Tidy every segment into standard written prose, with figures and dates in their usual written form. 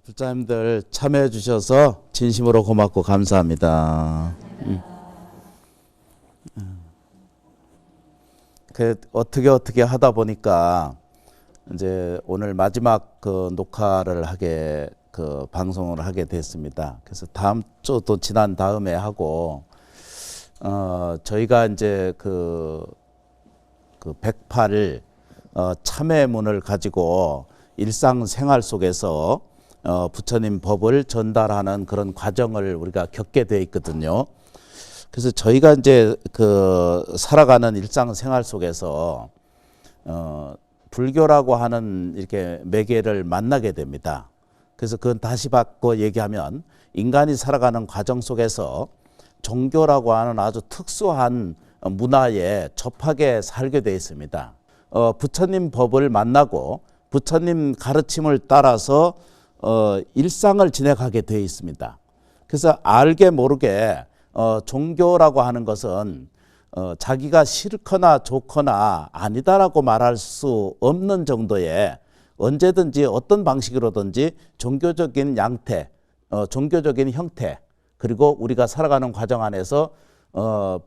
불자님들 참여해 주셔서 진심으로 고맙고 감사합니다. 어떻게 하다 보니까 이제 오늘 마지막 녹화를 하게 방송을 하게 됐습니다. 그래서 다음 주 또 지난 다음에 하고 저희가 이제 108 참회문을 가지고 일상생활 속에서 부처님 법을 전달하는 그런 과정을 우리가 겪게 돼 있거든요. 그래서 저희가 이제 살아가는 일상생활 속에서 불교라고 하는 이렇게 매개를 만나게 됩니다. 그래서 그건 다시 바꿔 얘기하면 인간이 살아가는 과정 속에서 종교라고 하는 아주 특수한 문화에 접하게 살게 되어 있습니다. 부처님 법을 만나고 부처님 가르침을 따라서 일상을 지내가게 되어 있습니다. 그래서 알게 모르게 종교라고 하는 것은 자기가 싫거나 좋거나 아니다라고 말할 수 없는 정도의 언제든지 어떤 방식으로든지 종교적인 양태, 종교적인 형태, 그리고 우리가 살아가는 과정 안에서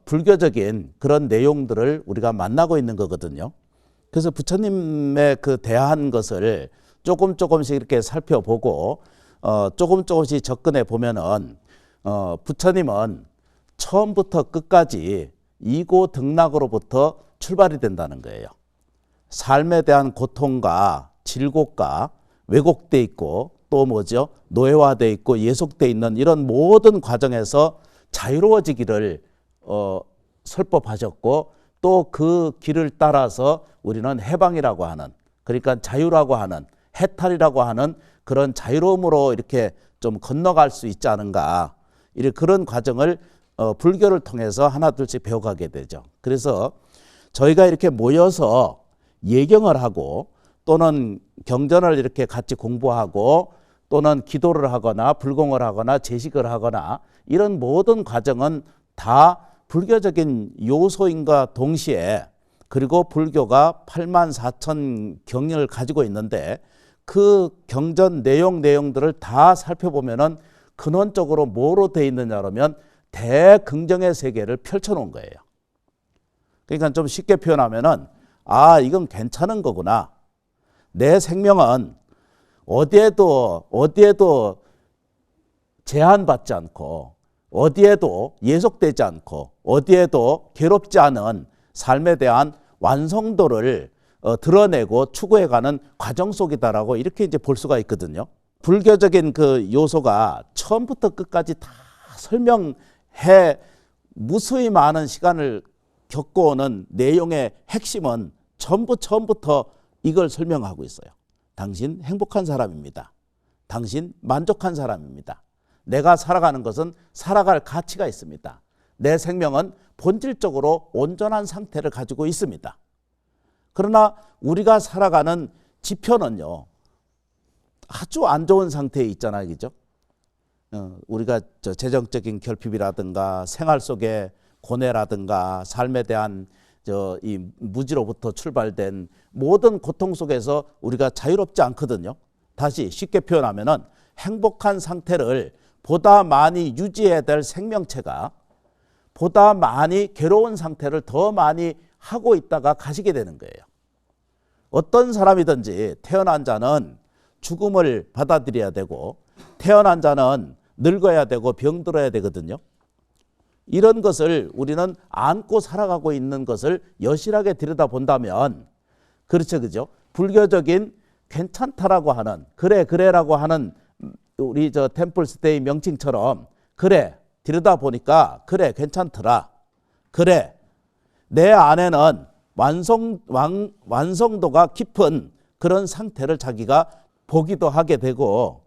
불교적인 그런 내용들을 우리가 만나고 있는 거거든요. 그래서 부처님의 대한 것을 조금씩 이렇게 살펴보고 조금씩 접근해 보면은 부처님은 처음부터 끝까지 이고등락으로부터 출발이 된다는 거예요. 삶에 대한 고통과 질곡과 왜곡돼 있고 또 뭐죠? 노예화돼 있고 예속돼 있는 이런 모든 과정에서 자유로워지기를 설법하셨고 또 그 길을 따라서 우리는 해방이라고 하는, 그러니까 자유라고 하는, 해탈이라고 하는 그런 자유로움으로 이렇게 좀 건너갈 수 있지 않은가, 이런 그런 과정을 불교를 통해서 하나둘씩 배워가게 되죠. 그래서 저희가 이렇게 모여서 예경을 하고 또는 경전을 이렇게 같이 공부하고 또는 기도를 하거나 불공을 하거나 제식을 하거나 이런 모든 과정은 다 불교적인 요소인과 동시에, 그리고 불교가 84,000 경을 가지고 있는데 그 경전 내용들을 다 살펴보면은 근원적으로 뭐로 되어 있느냐 그러면 대긍정의 세계를 펼쳐놓은 거예요. 그러니까 좀 쉽게 표현하면은 이건 괜찮은 거구나. 내 생명은 어디에도 제한받지 않고 어디에도 예속되지 않고 어디에도 괴롭지 않은 삶에 대한 완성도를 드러내고 추구해가는 과정 속이다라고 이렇게 이제 볼 수가 있거든요. 불교적인 그 요소가 처음부터 끝까지 다 설명해 무수히 많은 시간을 겪어오는 내용의 핵심은 전부 처음부터 이걸 설명하고 있어요. 당신 행복한 사람입니다. 당신 만족한 사람입니다. 내가 살아가는 것은 살아갈 가치가 있습니다. 내 생명은 본질적으로 온전한 상태를 가지고 있습니다. 그러나 우리가 살아가는 지표는요, 아주 안 좋은 상태에 있잖아요. 그죠? 우리가 재정적인 결핍이라든가 생활 속의 고뇌라든가 삶에 대한 이 무지로부터 출발된 모든 고통 속에서 우리가 자유롭지 않거든요. 다시 쉽게 표현하면은 행복한 상태를 보다 많이 유지해야 될 생명체가 보다 많이 괴로운 상태를 더 많이 하고 있다가 가시게 되는 거예요. 어떤 사람이든지 태어난 자는 죽음을 받아들여야 되고 태어난 자는 늙어야 되고 병들어야 되거든요. 이런 것을 우리는 안고 살아가고 있는 것을 여실하게 들여다본다면, 그렇죠, 그죠? 불교적인 괜찮다라고 하는, 그래라고 하는 우리 템플스테이 명칭처럼, 그래 들여다보니까 그래 괜찮더라, 그래 내 안에는 완성도가 깊은 그런 상태를 자기가 보기도 하게 되고,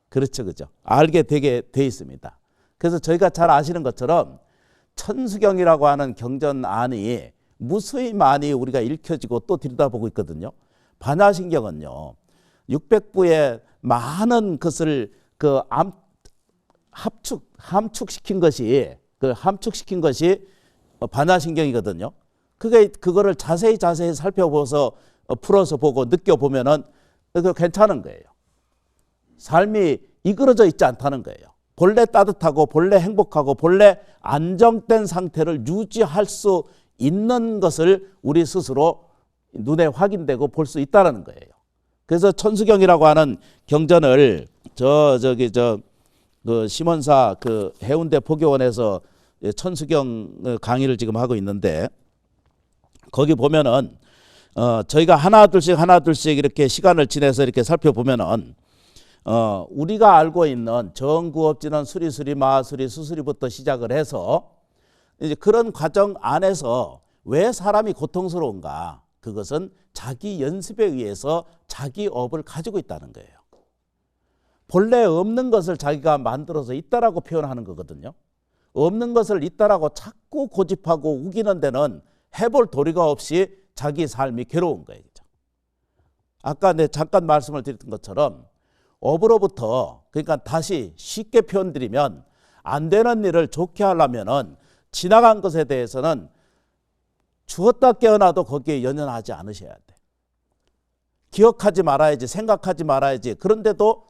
그렇죠, 그죠? 알게 되게 돼 있습니다. 그래서 저희가 잘 아시는 것처럼 천수경이라고 하는 경전안이 무수히 많이 우리가 읽혀지고 또 들여다보고 있거든요. 반야신경은요, 600부의 많은 것을 함축시킨 것이 반야신경이거든요. 그거를 자세히 살펴보서 풀어서 보고 느껴보면은 그거 괜찮은 거예요. 삶이 이끌어져 있지 않다는 거예요. 본래 따뜻하고 본래 행복하고 본래 안정된 상태를 유지할 수 있는 것을 우리 스스로 눈에 확인되고 볼 수 있다는 거예요. 그래서 천수경이라고 하는 경전을 그 심원사 그 해운대 포교원에서 천수경 강의를 지금 하고 있는데, 거기 보면은 저희가 하나 둘씩 이렇게 시간을 지내서 이렇게 살펴보면은 우리가 알고 있는 정구업지는 수리수리 마수리 수수리부터 시작을 해서 이제 그런 과정 안에서 왜 사람이 고통스러운가? 그것은 자기 연습에 의해서 자기 업을 가지고 있다는 거예요. 본래 없는 것을 자기가 만들어서 있다라고 표현하는 거거든요. 없는 것을 있다라고 자꾸 고집하고 우기는 데는 해볼 도리가 없이 자기 삶이 괴로운 거예요. 아까 잠깐 말씀을 드렸던 것처럼 업으로부터, 그러니까 다시 쉽게 표현드리면 안 되는 일을 좋게 하려면은 지나간 것에 대해서는 죽었다 깨어나도 거기에 연연하지 않으셔야 돼. 기억하지 말아야지, 생각하지 말아야지. 그런데도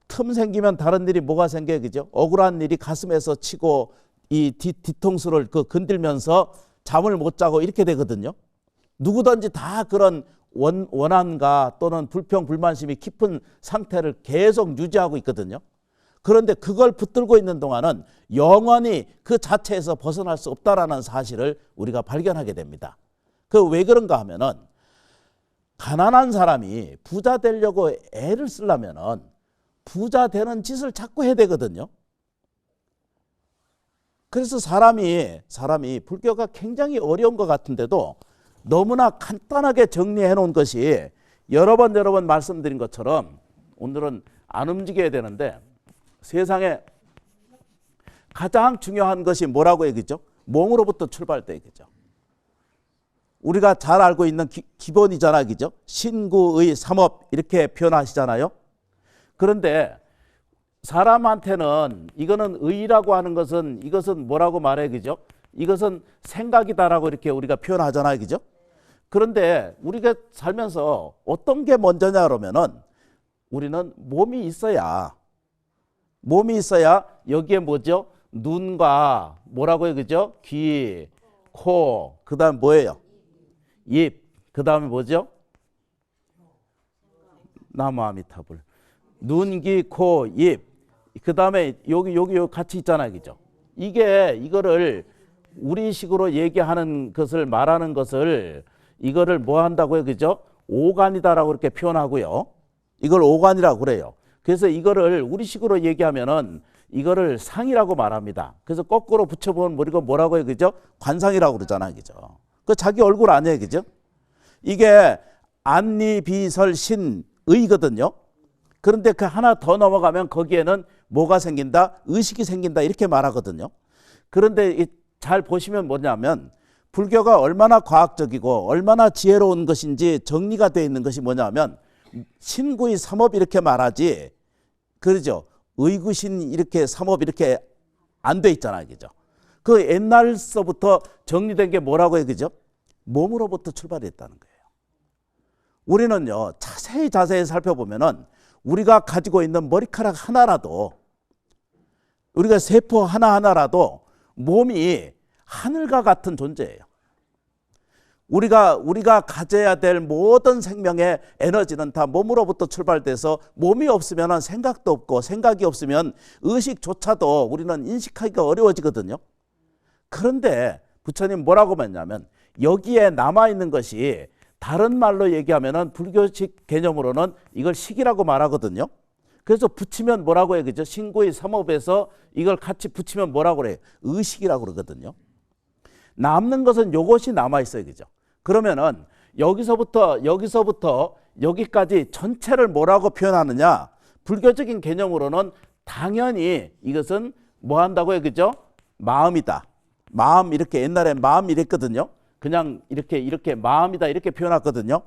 틈 생기면 다른 일이 뭐가 생겨요, 그죠? 억울한 일이 가슴에서 치고 이 뒤통수를 건들면서 잠을 못 자고 이렇게 되거든요. 누구든지 다 그런 원한과 또는 불평, 불만심이 깊은 상태를 계속 유지하고 있거든요. 그런데 그걸 붙들고 있는 동안은 영원히 그 자체에서 벗어날 수 없다라는 사실을 우리가 발견하게 됩니다. 그 왜 그런가 하면은 가난한 사람이 부자 되려고 애를 쓰려면은 부자 되는 짓을 자꾸 해야 되거든요. 그래서 사람이 불교가 굉장히 어려운 것 같은데도 너무나 간단하게 정리해 놓은 것이 여러 번 말씀드린 것처럼 오늘은 안 움직여야 되는데, 세상에 가장 중요한 것이 뭐라고 얘기죠? 몸으로부터 출발돼 얘기죠. 우리가 잘 알고 있는 기본이잖아, 그죠? 신구의 삼업 이렇게 표현하시잖아요. 그런데 사람한테는 이거는 의라고 하는 것은 이것은 뭐라고 말해, 그죠? 이것은 생각이다라고 이렇게 우리가 표현하잖아요, 그죠? 그런데 우리가 살면서 어떤 게 먼저냐 그러면은 우리는 몸이 있어야 여기에 뭐죠? 눈과 뭐라고요, 그죠? 귀, 코, 그 다음 뭐예요? 입, 그 다음에 뭐죠? 나무아미타불. 눈, 귀, 코, 입, 그 다음에 여기 같이 있잖아요, 그죠? 이거를 우리식으로 얘기하는 것을 말하는 것을 이거를 뭐 한다고요, 그죠? 오간이다라고 이렇게 표현하고요. 이걸 오간이라고 그래요. 그래서 이거를 우리식으로 얘기하면은 이거를 상이라고 말합니다. 그래서 거꾸로 붙여보면 이거 뭐라고 해요, 그죠? 관상이라고 그러잖아요, 그죠? 그 자기 얼굴 아니에요, 그죠? 이게 안니비설신의거든요. 그런데 그 하나 더 넘어가면 거기에는 뭐가 생긴다? 의식이 생긴다, 이렇게 말하거든요. 그런데 잘 보시면 뭐냐면 불교가 얼마나 과학적이고 얼마나 지혜로운 것인지 정리가 되어 있는 것이 뭐냐면 신구의 삼업 이렇게 말하지, 그러죠? 의구신 이렇게 삼업 이렇게 안 돼 있잖아요, 그죠? 그 옛날서부터 정리된 게 뭐라고 해요, 그죠? 몸으로부터 출발했다는 거예요. 우리는요, 자세히 살펴보면은 우리가 가지고 있는 머리카락 하나라도, 우리가 세포 하나하나라도 몸이 하늘과 같은 존재예요. 우리가 가져야 될 모든 생명의 에너지는 다 몸으로부터 출발돼서 몸이 없으면 생각도 없고 생각이 없으면 의식조차도 우리는 인식하기가 어려워지거든요. 그런데 부처님 뭐라고 했냐면 여기에 남아있는 것이 다른 말로 얘기하면 불교식 개념으로는 이걸 식이라고 말하거든요. 그래서 붙이면 뭐라고 해요, 그죠? 신구의 삼업에서 이걸 같이 붙이면 뭐라고 그래요? 의식이라고 그러거든요. 남는 것은 요것이 남아있어요, 그죠? 그러면은 여기서부터 여기까지 전체를 뭐라고 표현하느냐? 불교적인 개념으로는 당연히 이것은 뭐 한다고요, 그죠? 마음이다. 마음, 이렇게 옛날에 마음 이랬거든요. 그냥 이렇게 마음이다 이렇게 표현했거든요.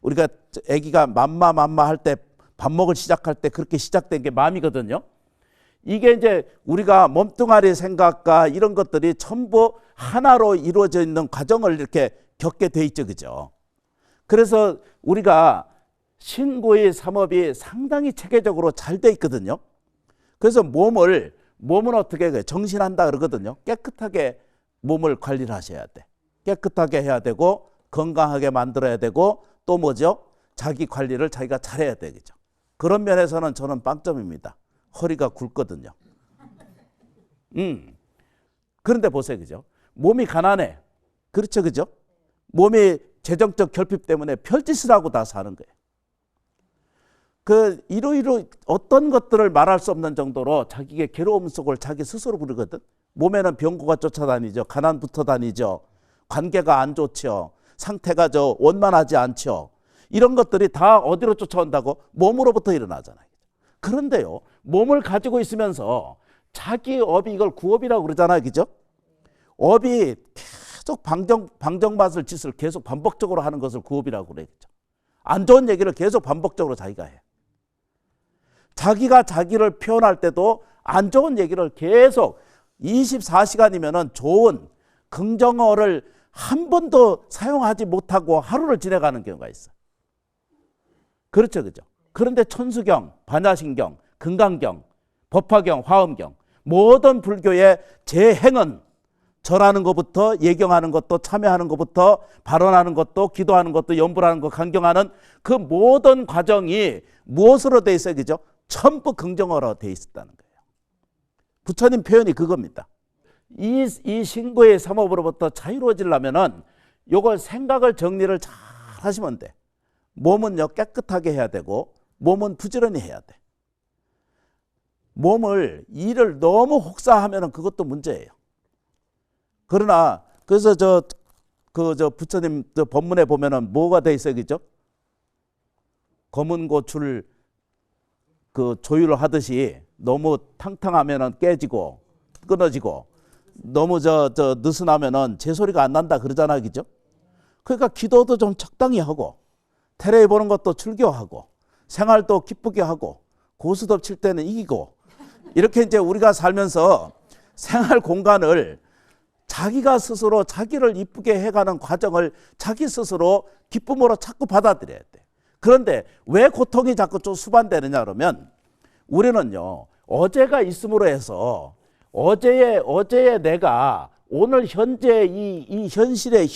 우리가 아기가 맘마 할 때 밥 먹을 시작할 때 그렇게 시작된 게 마음이거든요. 이게 이제 우리가 몸뚱아리 생각과 이런 것들이 전부 하나로 이루어져 있는 과정을 이렇게 겪게 돼 있죠, 그죠? 그래서 우리가 신구의 삼업이 상당히 체계적으로 잘 돼 있거든요. 그래서 몸은 어떻게 해요? 정신한다 그러거든요. 깨끗하게 몸을 관리를 하셔야 돼. 깨끗하게 해야 되고 건강하게 만들어야 되고 또 뭐죠? 자기 관리를 자기가 잘해야 되겠죠. 그런 면에서는 저는 빵점입니다. 허리가 굵거든요. 그런데 보세요, 그죠? 몸이 가난해. 그렇죠, 그죠? 몸이 재정적 결핍 때문에 별짓을 하고 다 사는 거예요. 이러이러 어떤 것들을 말할 수 없는 정도로 자기의 괴로움 속을 자기 스스로 부르거든. 몸에는 병고가 쫓아다니죠. 가난 붙어 다니죠. 관계가 안 좋죠. 상태가 원만하지 않죠. 이런 것들이 다 어디로 쫓아온다고? 몸으로부터 일어나잖아요. 그런데요, 몸을 가지고 있으면서 자기 업이 이걸 구업이라고 그러잖아요. 그죠? 업이 계속 방정맞을 짓을 계속 반복적으로 하는 것을 구업이라고 그러겠죠. 안 좋은 얘기를 계속 반복적으로 자기가 해. 자기가 자기를 표현할 때도 안 좋은 얘기를 계속 24시간이면은 좋은 긍정어를 한 번도 사용하지 못하고 하루를 지내가는 경우가 있어. 그렇죠, 그죠? 그런데 천수경, 반야신경, 금강경, 법화경, 화엄경 모든 불교의 제행은 절하는 것부터 예경하는 것도 참여하는 것부터 발언하는 것도 기도하는 것도 염불하는 것 강경하는 그 모든 과정이 무엇으로 돼 있어요? 그죠? 전부 긍정어로 돼 있었다는 거예요. 부처님 표현이 그겁니다. 이 신구의 삼업으로부터 자유로워지려면은 요걸 생각을 정리를 잘 하시면 돼. 몸은요 깨끗하게 해야 되고 몸은 부지런히 해야 돼. 일을 너무 혹사하면은 그것도 문제예요. 그러나 그래서 부처님 법문에 보면은 뭐가 돼 있어요, 그죠? 검은 고추를 조율을 하듯이 너무 탕탕하면은 깨지고 끊어지고 너무 느슨하면은 제 소리가 안 난다 그러잖아요, 그죠? 그러니까 기도도 좀 적당히 하고 테레비 보는 것도 즐겨하고 생활도 기쁘게 하고 고스톱 칠 때는 이기고 이렇게 이제 우리가 살면서 생활 공간을 자기가 스스로 자기를 이쁘게 해가는 과정을 자기 스스로 기쁨으로 자꾸 받아들여야 돼. 그런데 왜 고통이 자꾸 좀 수반되느냐 그러면 우리는요 어제가 있음으로 해서 어제의 내가 오늘 현재 이 현실의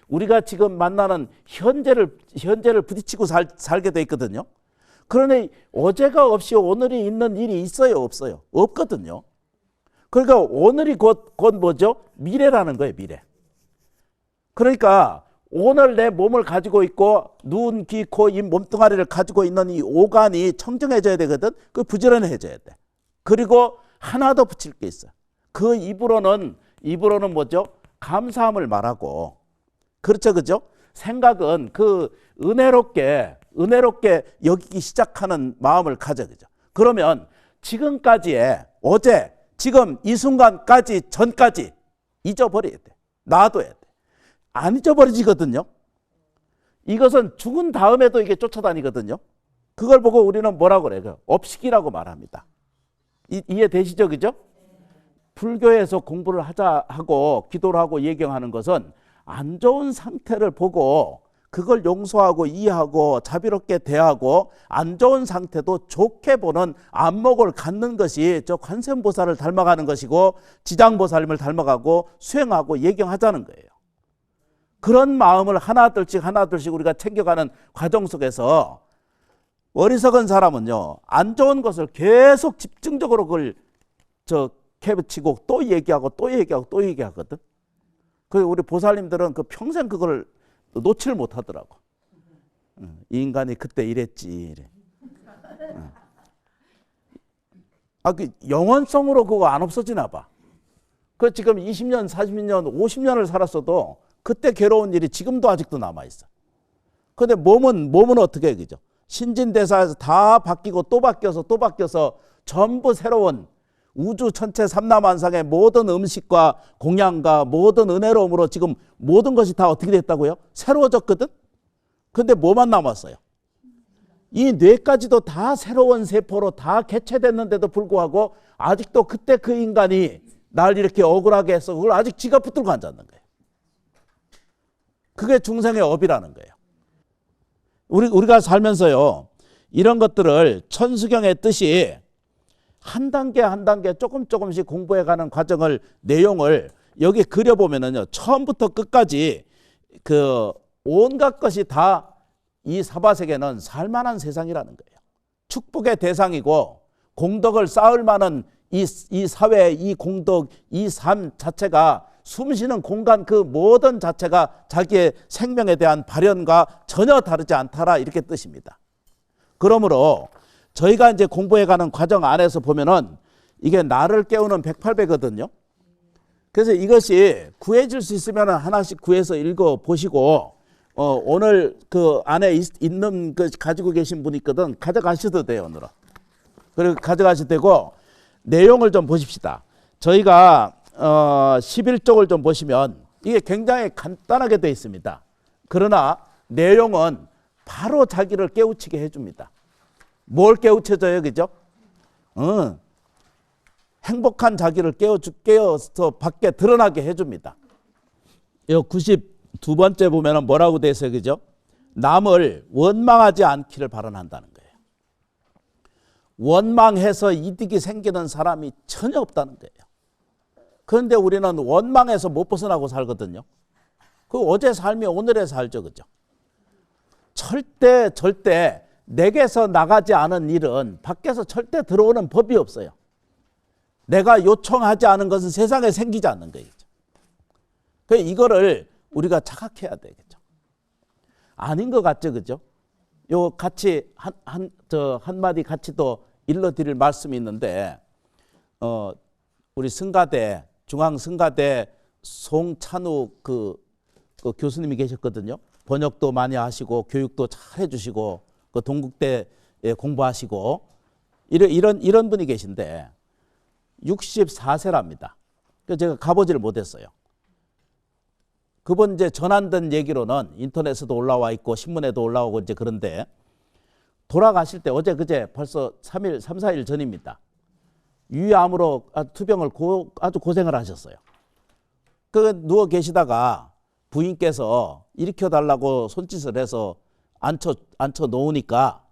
우리가 지금 만나는 현재를 부딪히고 살게 돼 있거든요. 그러니 어제가 없이 오늘이 있는 일이 있어요, 없어요? 없거든요. 그러니까 오늘이 곧 뭐죠? 미래라는 거예요, 미래. 그러니까 오늘 내 몸을 가지고 있고 눈, 귀, 코, 입, 몸뚱아리를 가지고 있는 이 오간이 청정해져야 되거든. 그 부지런해져야 돼. 그리고 하나 더 붙일 게 있어요. 그 입으로는 뭐죠? 감사함을 말하고. 그렇죠, 그죠? 생각은 그 은혜롭게 여기기 시작하는 마음을 가져, 그죠? 그러면 지금까지의 어제, 지금 이 순간까지 전까지 잊어버려야 돼. 놔둬야 돼. 안 잊어버리지거든요. 이것은 죽은 다음에도 이게 쫓아다니거든요. 그걸 보고 우리는 뭐라고 그래요? 업식이라고 말합니다. 이해되시죠, 그죠? 불교에서 공부를 하자 하고 기도를 하고 예경하는 것은 안 좋은 상태를 보고 그걸 용서하고 이해하고 자비롭게 대하고 안 좋은 상태도 좋게 보는 안목을 갖는 것이 저 관세음보살을 닮아가는 것이고 지장보살님을 닮아가고 수행하고 예경하자는 거예요. 그런 마음을 하나둘씩 우리가 챙겨가는 과정 속에서 어리석은 사람은요 안 좋은 것을 계속 집중적으로 그걸 캐치고 또 얘기하고 또 얘기하거든. 그 우리 보살님들은 그 평생 그걸 놓칠 못하더라고. 이 인간이 그때 이랬지. 이래. 그 영원성으로 그거 안 없어지나 봐. 그 지금 20년, 40년, 50년을 살았어도 그때 괴로운 일이 지금도 아직도 남아 있어. 근데 몸은 어떻게 해, 그죠? 신진대사에서 다 바뀌고 또 바뀌어서 전부 새로운 우주 천체 삼라만상의 모든 음식과 공양과 모든 은혜로움으로 지금 모든 것이 다 어떻게 됐다고요? 새로워졌거든? 근데 뭐만 남았어요? 이 뇌까지도 다 새로운 세포로 다 개체됐는데도 불구하고 아직도 그때 그 인간이 날 이렇게 억울하게 해서 그걸 아직 지가 붙들고 앉았는 거예요. 그게 중생의 업이라는 거예요. 우리가 살면서요, 이런 것들을 천수경의 뜻이 한 단계 한 단계 조금씩 공부해가는 과정을, 내용을 여기 그려보면은요, 처음부터 끝까지 그 온갖 것이 다 이 사바세계는 살만한 세상이라는 거예요. 축복의 대상이고 공덕을 쌓을 만한 이 사회, 이 공덕, 이 삶 자체가, 숨쉬는 공간 그 모든 자체가 자기의 생명에 대한 발현과 전혀 다르지 않다라, 이렇게 뜻입니다. 그러므로 저희가 이제 공부해가는 과정 안에서 보면은 이게 나를 깨우는 108배거든요. 그래서 이것이 구해질 수 있으면 하나씩 구해서 읽어 보시고, 오늘 그 안에 있는 그 가지고 계신 분이 있거든, 가져가셔도 돼요, 오늘은. 그리고 가져가셔도 되고, 내용을 좀 보십시다. 저희가 11쪽을 좀 보시면 이게 굉장히 간단하게 되어 있습니다. 그러나 내용은 바로 자기를 깨우치게 해줍니다. 뭘 깨우쳐줘요, 그죠? 행복한 자기를 깨어서 밖에 드러나게 해줍니다. 이 92번째 보면 뭐라고 되어 있어요, 그죠? 남을 원망하지 않기를 발언한다는 거예요. 원망해서 이득이 생기는 사람이 전혀 없다는 거예요. 그런데 우리는 원망해서 못 벗어나고 살거든요. 그 어제 삶이 오늘의 살죠, 그죠? 절대 내게서 나가지 않은 일은 밖에서 절대 들어오는 법이 없어요. 내가 요청하지 않은 것은 세상에 생기지 않는 거예요. 그래서 이거를 우리가 자각해야 되겠죠. 아닌 것 같죠, 그죠? 요 같이 한마디 같이 또 일러드릴 말씀이 있는데, 우리 승가대, 중앙승가대 송찬우 그 교수님이 계셨거든요. 번역도 많이 하시고 교육도 잘 해주시고 그 동국대에 공부하시고 이런 분이 계신데 64세랍니다. 그래서 제가 가보지를 못했어요. 그분 이제 전한된 얘기로는 인터넷에도 올라와 있고 신문에도 올라오고 이제 그런데, 돌아가실 때 어제 그제 벌써 3, 4일 전입니다. 유암으로 투병을 아주 고생을 하셨어요. 그 누워 계시다가 부인께서 일으켜 달라고 손짓을 해서 앉혀 놓으니까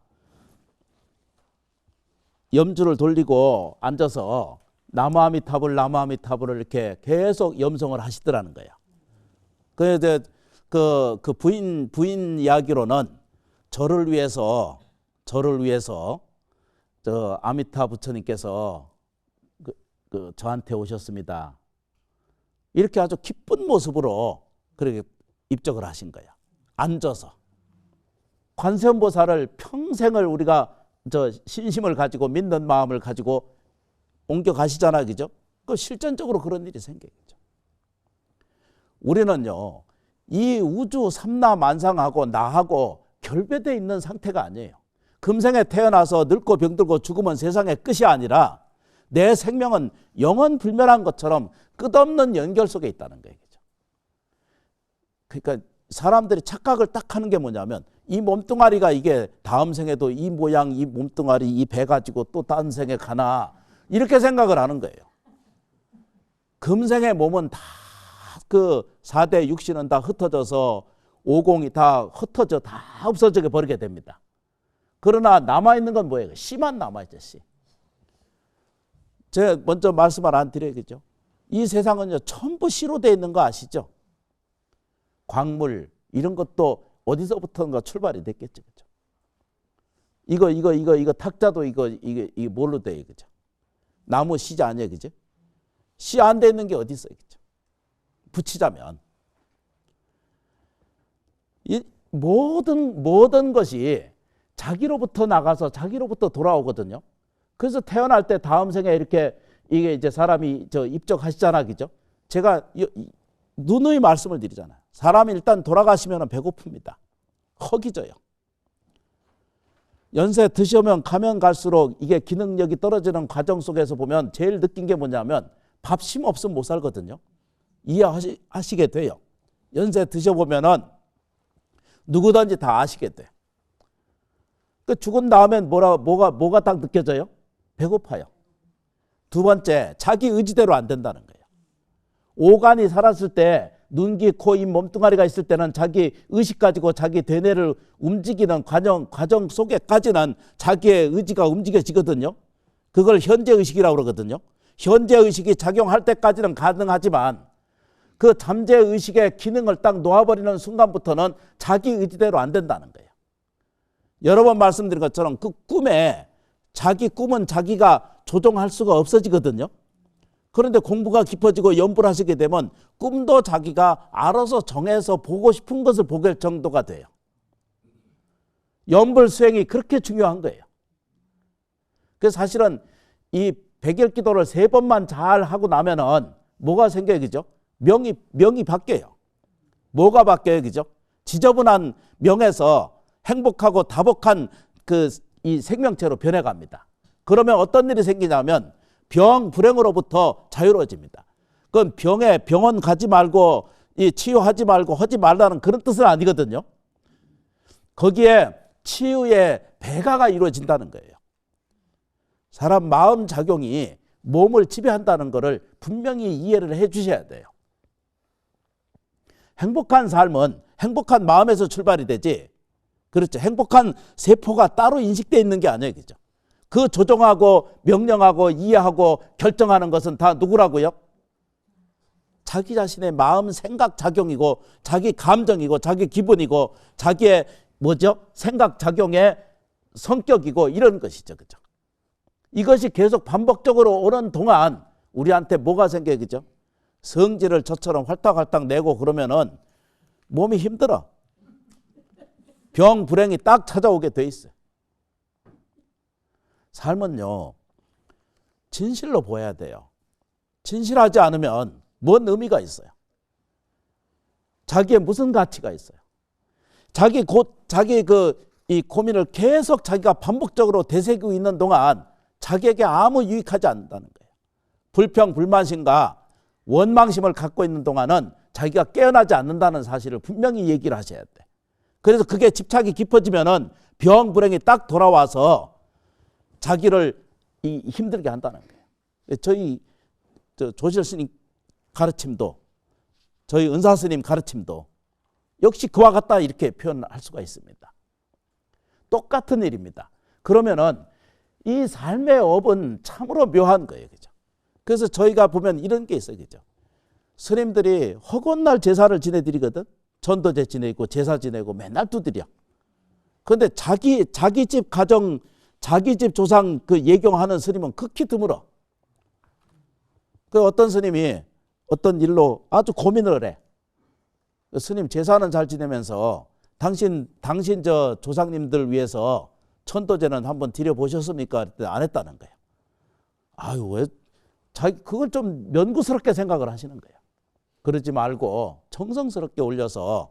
염주를 돌리고 앉아서 나무아미타불을 이렇게 계속 염송을 하시더라는 거예요. 그래서 그 부인 이야기로는 저를 위해서 저 아미타 부처님께서 저한테 오셨습니다. 이렇게 아주 기쁜 모습으로 그렇게 입적을 하신 거예요. 앉아서. 관세음보살을 평생을 우리가 신심을 가지고 믿는 마음을 가지고 옮겨 가시잖아요, 그죠? 그 실전적으로 그런 일이 생기겠죠. 우리는요, 이 우주 삼라만상하고 나하고 결배되어 있는 상태가 아니에요. 금생에 태어나서 늙고 병들고 죽으면 세상의 끝이 아니라 내 생명은 영원 불멸한 것처럼 끝없는 연결 속에 있다는 거예요. 그러니까 사람들이 착각을 딱 하는 게 뭐냐면, 이 몸뚱아리가 이게 다음 생에도 이 모양, 이 몸뚱아리, 이 배 가지고 또 다른 생에 가나, 이렇게 생각을 하는 거예요. 금생의 몸은 다 그 4대 육신은 다 흩어져서 오공이 다 흩어져 다 없어져 버리게 됩니다. 그러나 남아있는 건 뭐예요? 씨만 남아있죠, 씨. 제가 먼저 말씀을 안 드려야겠죠. 이 세상은요, 전부 씨로 되어 있는 거 아시죠? 광물, 이런 것도 어디서부터인가 출발이 됐겠죠, 그죠? 이거 탁자도 이게 뭘로 돼요, 그죠? 나무 씨자 아니에요, 그죠? 씨 안 돼 있는 게 어디 있어요, 그죠? 붙이자면 이 모든 것이 자기로부터 나가서 자기로부터 돌아오거든요. 그래서 태어날 때 다음 생에 이렇게 이게 이제 사람이 입적하시잖아, 그죠? 제가 누누이 말씀을 드리잖아요. 사람이 일단 돌아가시면 배고픕니다. 허기져요. 연세 드시면 가면 갈수록 이게 기능력이 떨어지는 과정 속에서 보면 제일 느낀 게 뭐냐면, 밥심 없으면 못 살거든요. 이해하시게 돼요. 연세 드셔보면은 누구든지 다 아시게 돼. 그 죽은 다음엔 뭐가 딱 느껴져요? 배고파요. 두 번째, 자기 의지대로 안 된다는 거예요. 오간이 살았을 때 눈, 귀, 코, 입, 몸뚱아리가 있을 때는 자기 의식 가지고 자기 대뇌를 움직이는 과정 속에까지는 자기의 의지가 움직여지거든요. 그걸 현재의식이라고 그러거든요. 현재의식이 작용할 때까지는 가능하지만 그 잠재의식의 기능을 딱 놓아버리는 순간부터는 자기 의지대로 안 된다는 거예요. 여러 번 말씀드린 것처럼 그 자기 꿈은 자기가 조종할 수가 없어지거든요. 그런데 공부가 깊어지고 연구를 하시게 되면 꿈도 자기가 알아서 정해서 보고 싶은 것을 보게 정도가 돼요. 연불 수행이 그렇게 중요한 거예요. 그래서 사실은 이 백일기도를 3번만 잘 하고 나면은 뭐가 생겨요, 그죠? 명이 바뀌어요. 뭐가 바뀌어요, 그죠? 지저분한 명에서 행복하고 다복한 이 생명체로 변해갑니다. 그러면 어떤 일이 생기냐면 병, 불행으로부터 자유로워집니다. 그건 병원 가지 말고 치유하지 말고 하지 말라는 그런 뜻은 아니거든요. 거기에 치유의 배가가 이루어진다는 거예요. 사람 마음 작용이 몸을 지배한다는 것을 분명히 이해를 해 주셔야 돼요. 행복한 삶은 행복한 마음에서 출발이 되지, 그렇죠. 행복한 세포가 따로 인식되어 있는 게 아니에요. 그죠? 그 조종하고 명령하고 이해하고 결정하는 것은 다 누구라고요? 자기 자신의 마음 생각 작용이고 자기 감정이고 자기 기분이고 자기의 생각 작용의 성격이고 이런 것이죠. 그죠? 이것이 계속 반복적으로 오는 동안 우리한테 뭐가 생겨요? 그죠? 성질을 저처럼 활딱활딱 내고 그러면은 몸이 힘들어. 병, 불행이 딱 찾아오게 돼 있어요. 삶은요, 진실로 보여야 돼요. 진실하지 않으면 뭔 의미가 있어요? 자기의 무슨 가치가 있어요? 이 고민을 계속 자기가 반복적으로 되새기고 있는 동안 자기에게 아무 유익하지 않는다는 거예요. 불평, 불만심과 원망심을 갖고 있는 동안은 자기가 깨어나지 않는다는 사실을 분명히 얘기를 하셔야 돼. 그래서 그게 집착이 깊어지면은 병, 불행이 딱 돌아와서 자기를 힘들게 한다는 거예요. 저희 조실 스님 가르침도, 저희 은사 스님 가르침도 역시 그와 같다 이렇게 표현할 수가 있습니다. 똑같은 일입니다. 그러면은 이 삶의 업은 참으로 묘한 거예요. 그죠? 그래서 저희가 보면 이런 게 있어요. 그죠? 스님들이 허건날 제사를 지내드리거든. 전도제 지내고 제사 지내고 맨날 두드려. 그런데 자기 집 가정, 자기 집 조상 예경하는 스님은 극히 드물어. 그 어떤 스님이 어떤 일로 아주 고민을 해. 스님 제사는 잘 지내면서 당신 저 조상님들 위해서 천도제는 한번 드려보셨습니까? 그랬더니 안 했다는 거예요. 아유, 왜 그걸 좀 면구스럽게 생각을 하시는 거예요. 그러지 말고 정성스럽게 올려서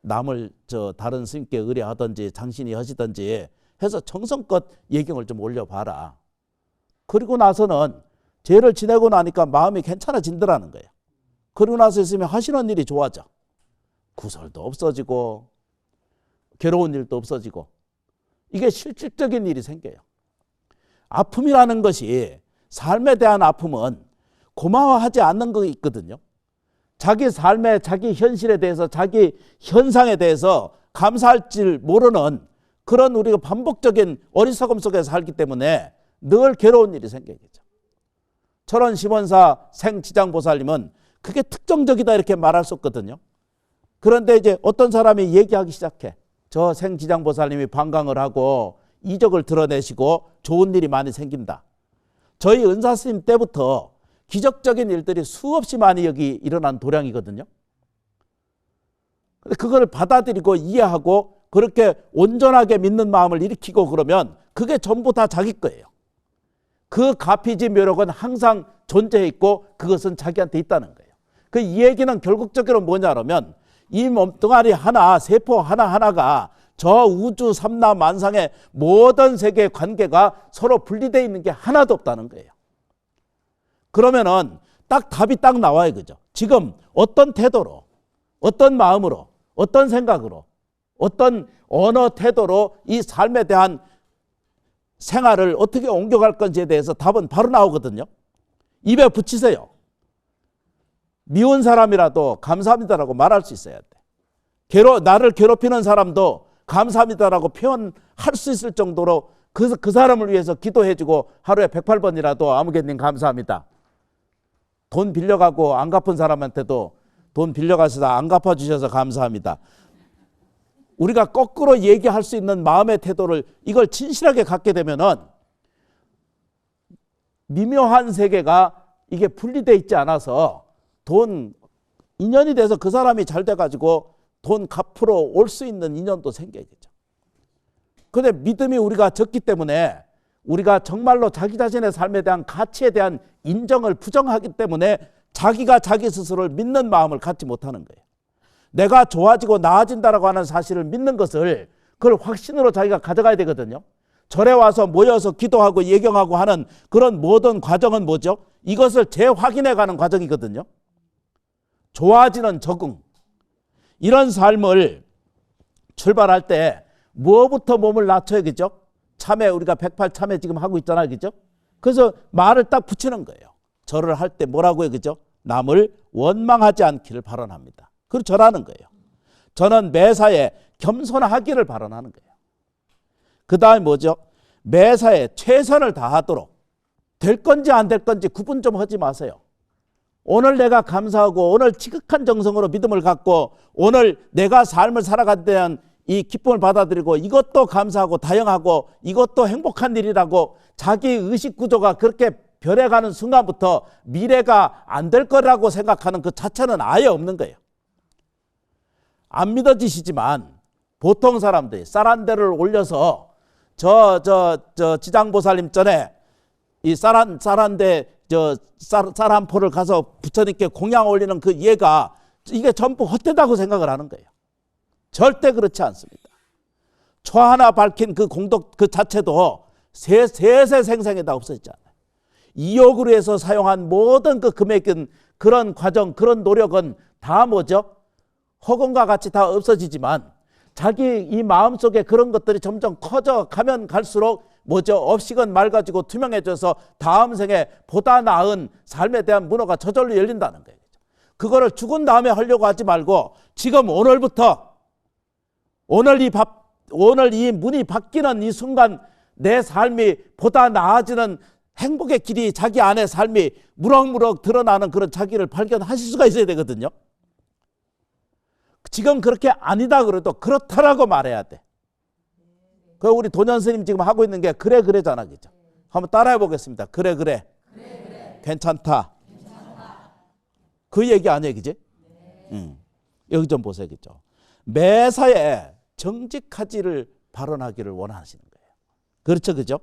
남을 다른 스님께 의뢰하든지 당신이 하시든지 해서 정성껏 예경을 좀 올려봐라. 그리고 나서는 죄를 지내고 나니까 마음이 괜찮아진다는 거예요. 그리고 나서 있으면 하시는 일이 좋아져. 구설도 없어지고 괴로운 일도 없어지고 이게 실질적인 일이 생겨요. 아픔이라는 것이, 삶에 대한 아픔은 고마워하지 않는 거 있거든요. 자기 삶에, 자기 현실에 대해서, 자기 현상에 대해서 감사할 줄 모르는 그런 우리가 반복적인 어리석음 속에 살기 때문에 늘 괴로운 일이 생기겠죠. 철원 시본사 생지장보살님은 그게 특정적이다 이렇게 말할 수 없거든요. 그런데 이제 어떤 사람이 얘기하기 시작해. 저 생지장보살님이 방광을 하고 이적을 드러내시고 좋은 일이 많이 생긴다. 저희 은사스님 때부터 기적적인 일들이 수없이 많이 여기 일어난 도량이거든요. 그걸 받아들이고 이해하고 그렇게 온전하게 믿는 마음을 일으키고 그러면 그게 전부 다 자기 거예요. 그 가피지 묘력은 항상 존재해 있고 그것은 자기한테 있다는 거예요. 그 이 얘기는 결국적으로 뭐냐면 이 몸뚱아리 하나, 세포 하나하나가 저 우주 삼라만상의 모든 세계의 관계가 서로 분리되어 있는 게 하나도 없다는 거예요. 그러면은 답이 딱 나와요. 그죠? 지금 어떤 태도로, 어떤 마음으로, 어떤 생각으로, 어떤 언어 태도로 이 삶에 대한 생활을 어떻게 옮겨갈 건지에 대해서 답은 바로 나오거든요. 입에 붙이세요. 미운 사람이라도 감사합니다라고 말할 수 있어야 돼. 나를 괴롭히는 사람도 감사합니다라고 표현할 수 있을 정도로 그 사람을 위해서 기도해주고 하루에 108번이라도 아무개님 감사합니다. 돈 빌려가고 안 갚은 사람한테도 돈 빌려가서 안 갚아주셔서 감사합니다. 우리가 거꾸로 얘기할 수 있는 마음의 태도를 이걸 진실하게 갖게 되면은 미묘한 세계가 이게 분리되어 있지 않아서 돈 인연이 돼서 그 사람이 잘 돼가지고 돈 갚으러 올 수 있는 인연도 생겨야겠죠. 그런데 믿음이 우리가 적기 때문에 우리가 정말로 자기 자신의 삶에 대한 가치에 대한 인정을 부정하기 때문에 자기가 자기 스스로를 믿는 마음을 갖지 못하는 거예요. 내가 좋아지고 나아진다라고 하는 사실을 믿는 것을 그걸 확신으로 자기가 가져가야 되거든요. 절에 와서 모여서 기도하고 예경하고 하는 그런 모든 과정은 뭐죠? 이것을 재확인해가는 과정이거든요. 좋아지는 적응. 이런 삶을 출발할 때 무엇부터 몸을 낮춰야겠죠? 참회, 우리가 108 참회 지금 하고 있잖아요. 그죠? 그래서 말을 딱 붙이는 거예요. 절을 할 때 뭐라고 해요? 그죠? 남을 원망하지 않기를 발언합니다. 그리고 절하는 거예요. 저는 매사에 겸손하기를 발언하는 거예요. 그 다음에 뭐죠? 매사에 최선을 다하도록 될 건지 안 될 건지 구분 좀 하지 마세요. 오늘 내가 감사하고 오늘 지극한 정성으로 믿음을 갖고 오늘 내가 삶을 살아가는 데한 이 기쁨을 받아들이고 이것도 감사하고 다영하고 이것도 행복한 일이라고 자기 의식 구조가 그렇게 변해가는 순간부터 미래가 안 될 거라고 생각하는 그 자체는 아예 없는 거예요. 안 믿어지시지만 보통 사람들이 쌀한대를 올려서 지장보살님 전에 이 쌀한대 쌀 한 포를 가서 부처님께 공양 올리는 그 예가 이게 전부 헛되다고 생각을 하는 거예요. 절대 그렇지 않습니다. 초 하나 밝힌 그 공덕 그 자체도 세세생생에다 없어지지 않아요. 이욕으로 해서 사용한 모든 그 금액은 그런 과정, 그런 노력은 다 뭐죠? 허공과 같이 다 없어지지만 자기 이 마음속에 그런 것들이 점점 커져 가면 갈수록 뭐죠? 업식은 맑아지고 투명해져서 다음 생에 보다 나은 삶에 대한 문호가 저절로 열린다는 거예요. 그거를 죽은 다음에 하려고 하지 말고 지금 오늘부터 오늘 이 문이 바뀌는 이 순간 내 삶이 보다 나아지는 행복의 길이 자기 안의 삶이 무럭무럭 드러나는 그런 자기를 발견하실 수가 있어야 되거든요. 지금 그렇게 아니다 그래도 그렇다라고 말해야 돼. 그 우리 도년 스님 지금 하고 있는 게 그래잖아. 그죠? 한번 따라해 보겠습니다. 그래. 괜찮다. 그 얘기 아니에요. 그지? 여기 좀 보세요. 그죠? 매사에 정직하지를 발언하기를 원하시는 거예요. 그렇죠. 그죠?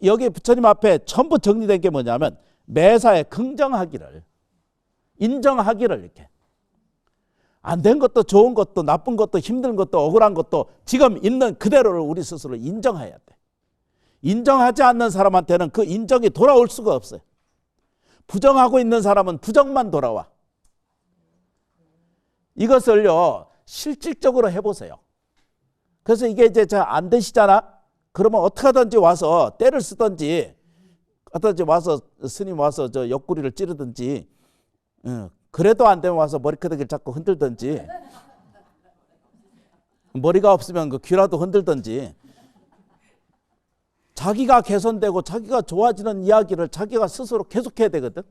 여기 부처님 앞에 전부 정리된 게 뭐냐면 매사에 긍정하기를, 인정하기를 이렇게. 안 된 것도 좋은 것도 나쁜 것도 힘든 것도 억울한 것도 지금 있는 그대로를 우리 스스로 인정해야 돼. 인정하지 않는 사람한테는 그 인정이 돌아올 수가 없어요. 부정하고 있는 사람은 부정만 돌아와. 이것을요 실질적으로 해보세요. 그래서 이게 이제 잘 안 되시잖아. 그러면 어떻게 하든지 와서 때를 쓰든지 어떤지 와서 스님 와서 저 옆구리를 찌르든지 그래도 안 되면 와서 머리카락을 자꾸 흔들든지 머리가 없으면 그 귀라도 흔들든지 자기가 개선되고 자기가 좋아지는 이야기를 자기가 스스로 계속해야 되거든.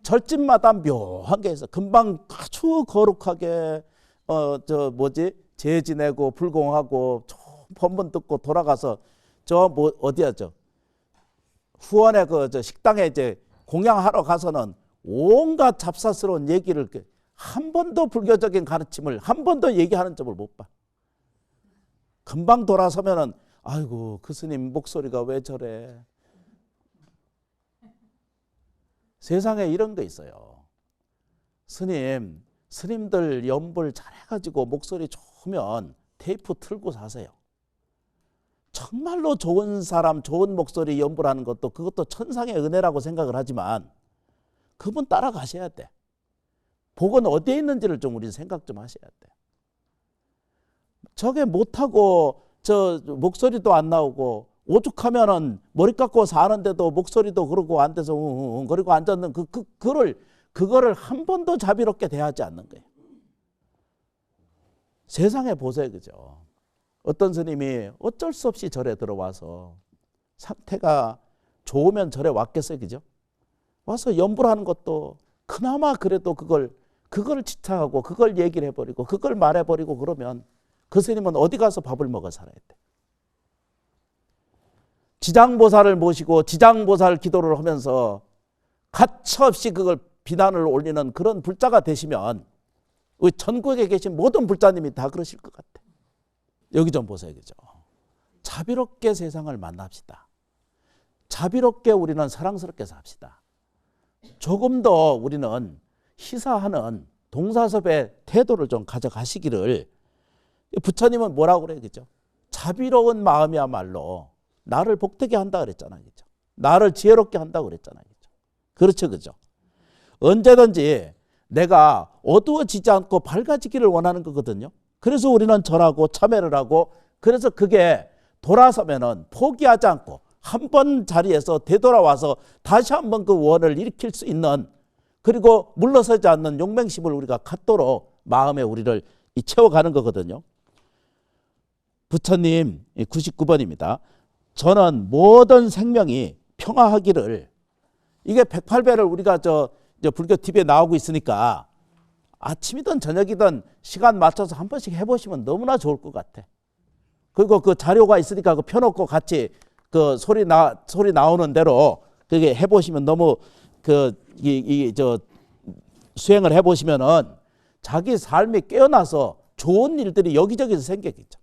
절집마다 묘한 게 있어. 금방 아주 거룩하게 제 지내고 불공하고 한번 듣고 돌아가서 어디야 후원의 식당에 이제 공양하러 가서는 온갖 잡사스러운 얘기를 한 번도 불교적인 가르침을 한 번도 얘기하는 점을 못 봐. 금방 돌아서면은 아이고 그 스님 목소리가 왜 저래. 세상에 이런 거 있어요. 스님들 연불 잘해가지고 목소리 좋으면 테이프 틀고 사세요. 정말로 좋은 사람 좋은 목소리 연불하는 것도 그것도 천상의 은혜라고 생각을 하지만 그분 따라가셔야 돼. 복은 어디에 있는지를 좀 우리 생각 좀 하셔야 돼. 저게 못하고 목소리도 안 나오고 오죽하면은 머리 깎고 사는데도 목소리도 그러고 안 돼서 그리고 앉았는 그거를 그거를 한 번도 자비롭게 대하지 않는 거예요. 세상에 보세요, 그죠? 어떤 스님이 어쩔 수 없이 절에 들어와서 상태가 좋으면 절에 왔겠어요, 그죠? 와서 염불하는 것도 그나마 그래도 그걸 지탱하고 그걸 얘기를 해버리고 그걸 말해버리고 그러면 그 스님은 어디 가서 밥을 먹어 살아야 돼. 지장보살을 모시고 지장보살 기도를 하면서 가차없이 그걸 비난을 올리는 그런 불자가 되시면 우리 전국에 계신 모든 불자님이 다 그러실 것 같아. 여기 좀 보세요, 그죠? 자비롭게 세상을 만납시다. 자비롭게 우리는 사랑스럽게 삽시다. 조금 더 우리는 희사하는 동사섭의 태도를 좀 가져가시기를. 부처님은 뭐라고 그래요, 그죠? 자비로운 마음이야말로 나를 복되게 한다 그랬잖아요, 그죠? 나를 지혜롭게 한다 그랬잖아요, 그죠? 그렇죠, 그죠? 언제든지 내가 어두워지지 않고 밝아지기를 원하는 거거든요. 그래서 우리는 절하고 참회를 하고, 그래서 그게 돌아서면은 포기하지 않고 한 번 자리에서 되돌아와서 다시 한번 그 원을 일으킬 수 있는, 그리고 물러서지 않는 용맹심을 우리가 갖도록 마음에 우리를 채워가는 거거든요. 부처님 99번입니다. 저는 모든 생명이 평화하기를. 이게 108배를 우리가 저 불교 TV에 나오고 있으니까 아침이든 저녁이든 시간 맞춰서 한 번씩 해보시면 너무나 좋을 것 같아. 그리고 그 자료가 있으니까 그 펴놓고 같이 그 소리 나오는 대로 그게 해보시면 너무 수행을 해보시면은 자기 삶이 깨어나서 좋은 일들이 여기저기서 생기겠죠.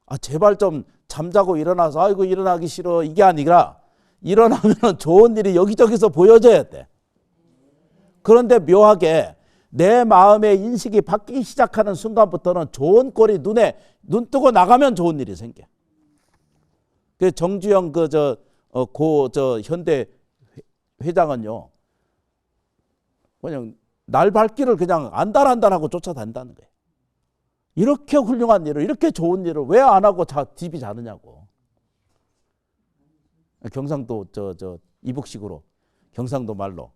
아, 제발 좀 잠자고 일어나서 아이고 일어나기 싫어 이게 아니라 일어나면 좋은 일이 여기저기서 보여져야 돼. 그런데 묘하게 내 마음의 인식이 바뀌기 시작하는 순간부터는 좋은 꼴이 눈 뜨고 나가면 좋은 일이 생겨. 그 정주영 현대 회장은요, 그냥 날발길을 그냥 안달안달하고 쫓아다닌다는 거예요. 이렇게 훌륭한 일을, 이렇게 좋은 일을 왜 안 하고 딥이 자느냐고. 경상도 이북식으로, 경상도 말로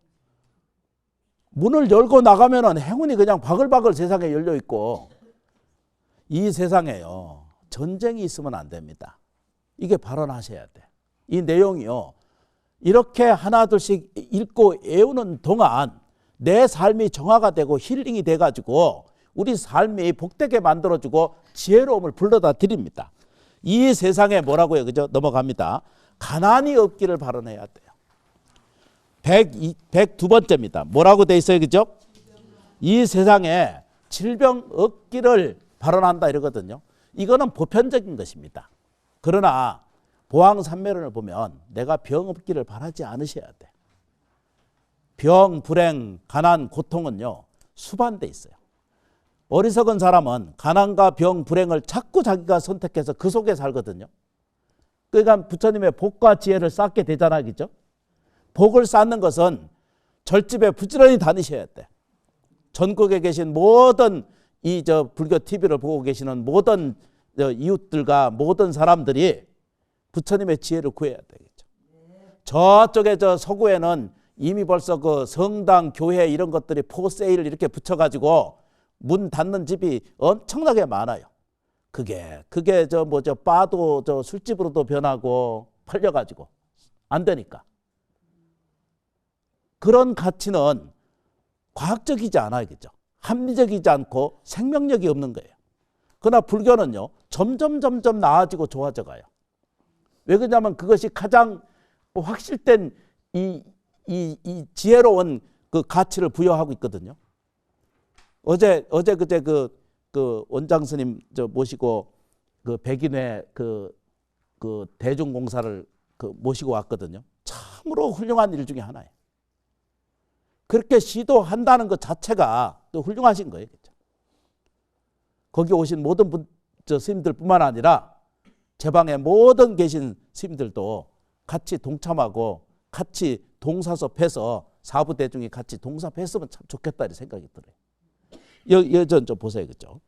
문을 열고 나가면은 행운이 그냥 바글바글 세상에 열려 있고, 이 세상에요 전쟁이 있으면 안 됩니다. 이게 발언하셔야 돼. 이 내용이요 이렇게 하나둘씩 읽고 외우는 동안 내 삶이 정화가 되고 힐링이 돼가지고 우리 삶이 복되게 만들어주고 지혜로움을 불러다 드립니다. 이 세상에 뭐라고요, 그죠? 넘어갑니다. 가난이 없기를 발언해야 돼요. 102번째입니다. 뭐라고 돼 있어요, 그죠? 이 세상에 질병 없기를 발언한다 이러거든요. 이거는 보편적인 것입니다. 그러나 보왕산매론을 보면 내가 병 없기를 바라지 않으셔야 돼. 병, 불행, 가난, 고통은요 수반돼 있어요. 어리석은 사람은 가난과 병, 불행을 자꾸 자기가 선택해서 그 속에 살거든요. 그러니까 부처님의 복과 지혜를 쌓게 되잖아요, 그죠? 복을 쌓는 것은 절집에 부지런히 다니셔야 돼. 전국에 계신 모든 불교 TV를 보고 계시는 모든 이웃들과 모든 사람들이 부처님의 지혜를 구해야 되겠죠. 저쪽에 서구에는 이미 벌써 그 성당, 교회 이런 것들이 포세일 이렇게 붙여가지고 문 닫는 집이 엄청나게 많아요. 그게 바도 술집으로도 변하고 팔려가지고 안 되니까. 그런 가치는 과학적이지 않아요, 그죠? 합리적이지 않고 생명력이 없는 거예요. 그러나 불교는요 점점 나아지고 좋아져 가요. 왜 그러냐면 그것이 가장 확실된 이 지혜로운 그 가치를 부여하고 있거든요. 어제 그제 그 원장 스님 모시고 그 백인회 그 대중공사를 모시고 왔거든요. 참으로 훌륭한 일 중에 하나예요. 그렇게 시도한다는 것 자체가 또 훌륭하신 거예요. 그렇죠? 거기 오신 모든 스님들뿐만 아니라 제 방에 모든 계신 스님들도 같이 동참하고 같이 동사섭해서 사부대중이 같이 동사했으면 참 좋겠다 이 생각이 들어요. 여전 좀 보세요, 그죠?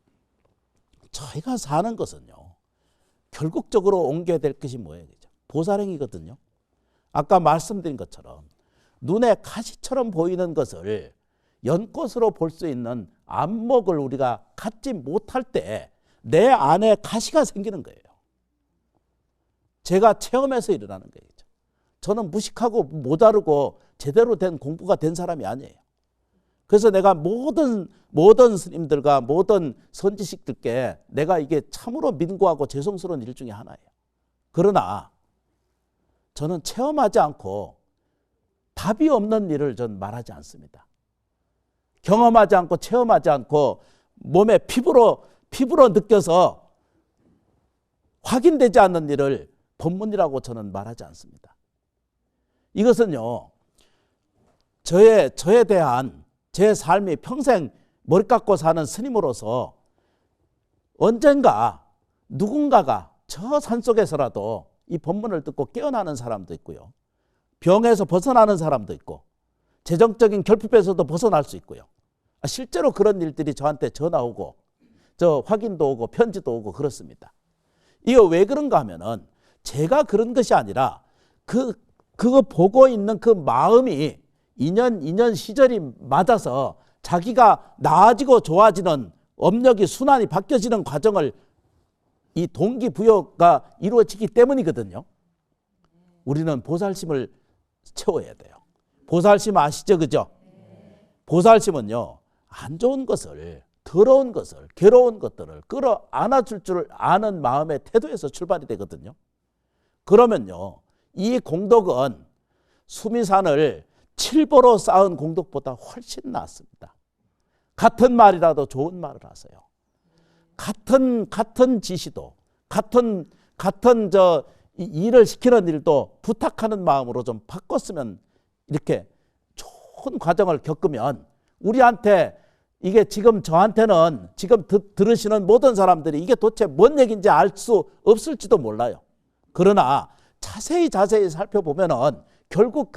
저희가 사는 것은요 결국적으로 옮겨야 될 것이 뭐예요, 그죠? 보살행이거든요. 아까 말씀드린 것처럼 눈에 가시처럼 보이는 것을 연꽃으로 볼 수 있는 안목을 우리가 갖지 못할 때 내 안에 가시가 생기는 거예요. 제가 체험해서 일어나는 거예요. 저는 무식하고 모자르고 제대로 된 공부가 된 사람이 아니에요. 그래서 내가 모든 스님들과 모든 선지식들께 내가 이게 참으로 민구하고 죄송스러운 일 중에 하나예요. 그러나 저는 체험하지 않고 답이 없는 일을 전 말하지 않습니다. 경험하지 않고 체험하지 않고 몸에 피부로 느껴서 확인되지 않는 일을 법문이라고 저는 말하지 않습니다. 이것은요, 저에 대한 제 삶이 평생 머리 깎고 사는 스님으로서 언젠가 누군가가 저 산속에서라도 이 법문을 듣고 깨어나는 사람도 있고요. 병에서 벗어나는 사람도 있고 재정적인 결핍에서도 벗어날 수 있고요. 실제로 그런 일들이 저한테 전화 오고 저 확인도 오고 편지도 오고 그렇습니다. 이거 왜 그런가 하면은 제가 그런 것이 아니라 그거 보고 있는 그 마음이 인연 시절이 맞아서 자기가 나아지고 좋아지는 업력이 순환이 바뀌어지는 과정을 이 동기부여가 이루어지기 때문이거든요. 우리는 보살심을 채워야 돼요. 보살심 아시죠? 그죠? 보살심은요, 안 좋은 것을, 더러운 것을, 괴로운 것들을 끌어안아줄 줄 아는 마음의 태도에서 출발이 되거든요. 그러면요, 이 공덕은 수미산을 칠보로 쌓은 공덕보다 훨씬 낫습니다. 같은 말이라도 좋은 말을 하세요. 같은 지시도, 같은 일을 시키는 일도 부탁하는 마음으로 좀 바꿨으면, 이렇게 좋은 과정을 겪으면 우리한테 이게 지금 저한테는 지금 들으시는 모든 사람들이 이게 도대체 뭔 얘기인지 알 수 없을지도 몰라요. 그러나 자세히 살펴보면은 결국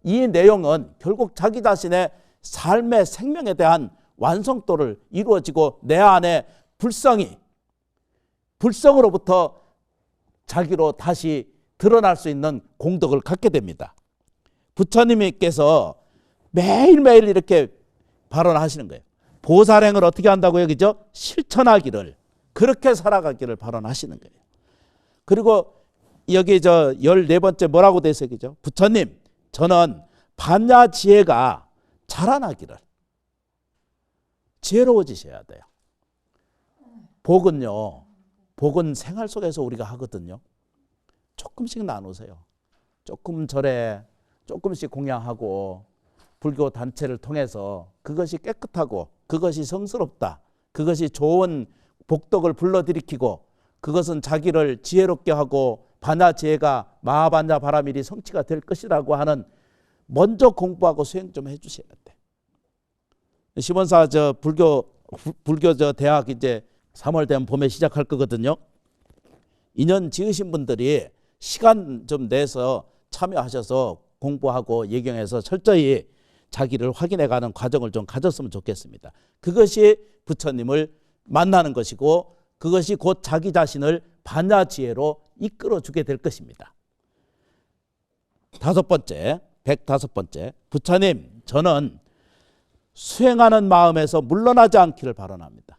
이 내용은 결국 자기 자신의 삶의 생명에 대한 완성도를 이루어지고 내 안에 불성으로부터 자기로 다시 드러날 수 있는 공덕을 갖게 됩니다. 부처님께서 매일매일 이렇게 발언하시는 거예요. 보살행을 어떻게 한다고요? 그죠? 실천하기를, 그렇게 살아가기를 발언하시는 거예요. 그리고 여기 14번째 뭐라고 돼 있어요? 그죠? 부처님, 저는 반야 지혜가 자라나기를. 지혜로워지셔야 돼요. 복은 생활 속에서 우리가 하거든요. 조금씩 나누세요. 조금 절에 조금씩 공양하고 불교 단체를 통해서 그것이 깨끗하고 그것이 성스럽다, 그것이 좋은 복덕을 불러들이키고 그것은 자기를 지혜롭게 하고 반야 지혜가 마하반야 바라밀이 성취가 될 것이라고 하는, 먼저 공부하고 수행 좀 해주셔야 돼. 시본사 불교 대학 이제 3월 되면 봄에 시작할 거거든요. 인연 지으신 분들이 시간 좀 내서 참여하셔서 공부하고 예경해서 철저히 자기를 확인해가는 과정을 좀 가졌으면 좋겠습니다. 그것이 부처님을 만나는 것이고 그것이 곧 자기 자신을 반야지혜로 이끌어주게 될 것입니다. 105번째, 부처님, 저는 수행하는 마음에서 물러나지 않기를 발언합니다.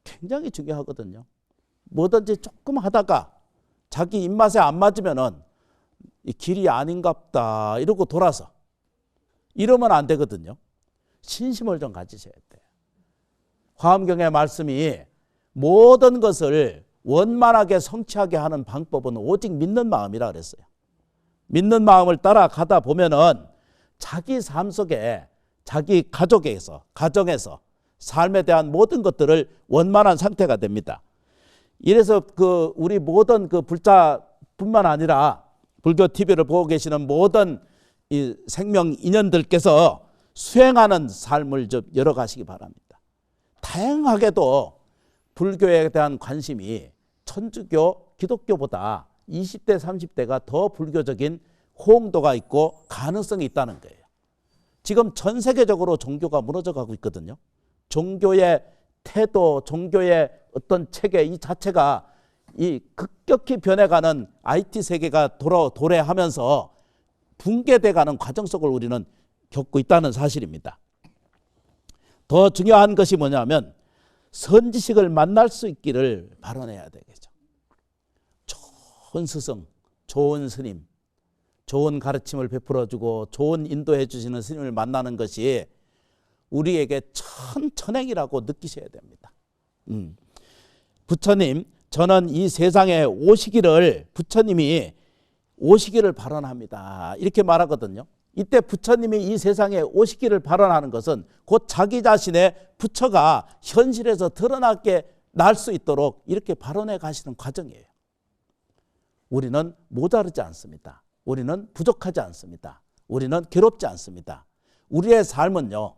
굉장히 중요하거든요. 뭐든지 조금 하다가 자기 입맛에 안 맞으면은 이 길이 아닌갑다 이러고 돌아서 이러면 안 되거든요. 신심을 좀 가지셔야 돼요. 화엄경의 말씀이 모든 것을 원만하게 성취하게 하는 방법은 오직 믿는 마음이라 그랬어요. 믿는 마음을 따라가다 보면은 자기 삶 속에, 자기 가정에서 삶에 대한 모든 것들을 원만한 상태가 됩니다. 이래서 우리 모든 불자뿐만 아니라 불교 TV를 보고 계시는 모든 이 생명 인연들께서 수행하는 삶을 좀 열어가시기 바랍니다. 다행하게도 불교에 대한 관심이 천주교, 기독교보다 20대, 30대가 더 불교적인 호응도가 있고 가능성이 있다는 거예요. 지금 전 세계적으로 종교가 무너져가고 있거든요. 종교의 태도, 종교의 어떤 체계 이 자체가 이 급격히 변해가는 IT 세계가 도래하면서 붕괴돼가는 과정 속을 우리는 겪고 있다는 사실입니다. 더 중요한 것이 뭐냐면 선지식을 만날 수 있기를 발언해야 되겠죠. 좋은 스승, 좋은 스님, 좋은 가르침을 베풀어주고 좋은 인도해 주시는 스님을 만나는 것이 우리에게 천천행이라고 느끼셔야 됩니다. 부처님, 저는 이 세상에 오시기를, 부처님이 오시기를 발언합니다. 이렇게 말하거든요. 이때 부처님이 이 세상에 오시기를 발언하는 것은 곧 자기 자신의 부처가 현실에서 드러나게 날 수 있도록 이렇게 발언해 가시는 과정이에요. 우리는 모자르지 않습니다. 우리는 부족하지 않습니다. 우리는 괴롭지 않습니다. 우리의 삶은요,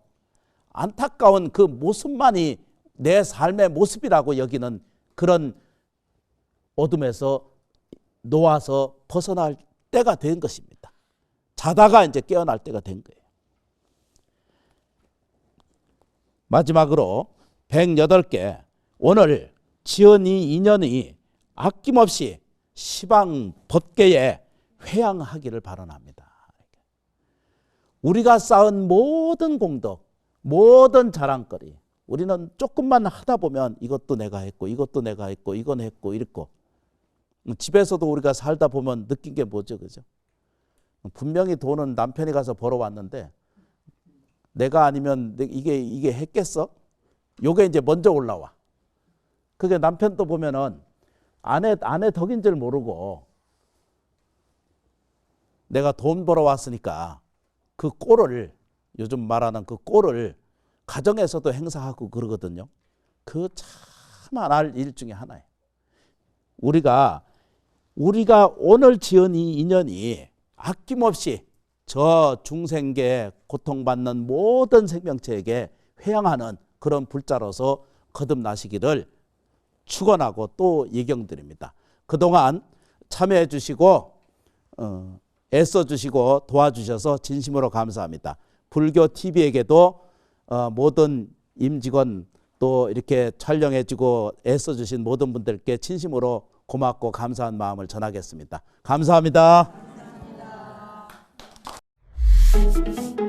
안타까운 그 모습만이 내 삶의 모습이라고 여기는 그런 어둠에서 놓아서 벗어날 때가 된 것입니다. 자다가 이제 깨어날 때가 된 거예요. 마지막으로 108개, 오늘 지연이 인연이 아낌없이 시방 법계에 회양하기를 발언합니다. 우리가 쌓은 모든 공덕, 모든 자랑거리, 우리는 조금만 하다 보면 이것도 내가 했고 이것도 내가 했고 이건 했고 이랬고, 집에서도 우리가 살다 보면 느낀 게 뭐죠, 그죠? 분명히 돈은 남편이 가서 벌어왔는데 내가 아니면 이게 했겠어? 요게 이제 먼저 올라와. 그게 남편도 보면은 아내 덕인 줄 모르고 내가 돈 벌어왔으니까 그 꼴을, 요즘 말하는 그 꼴을 가정에서도 행사하고 그러거든요. 그 참 안 할 일 중에 하나예요. 우리가 오늘 지은 이 인연이 아낌없이 저 중생계 고통받는 모든 생명체에게 회양하는 그런 불자로서 거듭나시기를 축원하고 또 예경드립니다. 그동안 참여해 주시고 애써 주시고 도와주셔서 진심으로 감사합니다. 불교 TV에게도 모든 임직원 또 이렇게 촬영해 주고 애써 주신 모든 분들께 진심으로 고맙고 감사한 마음을 전하겠습니다. 감사합니다. 감사합니다.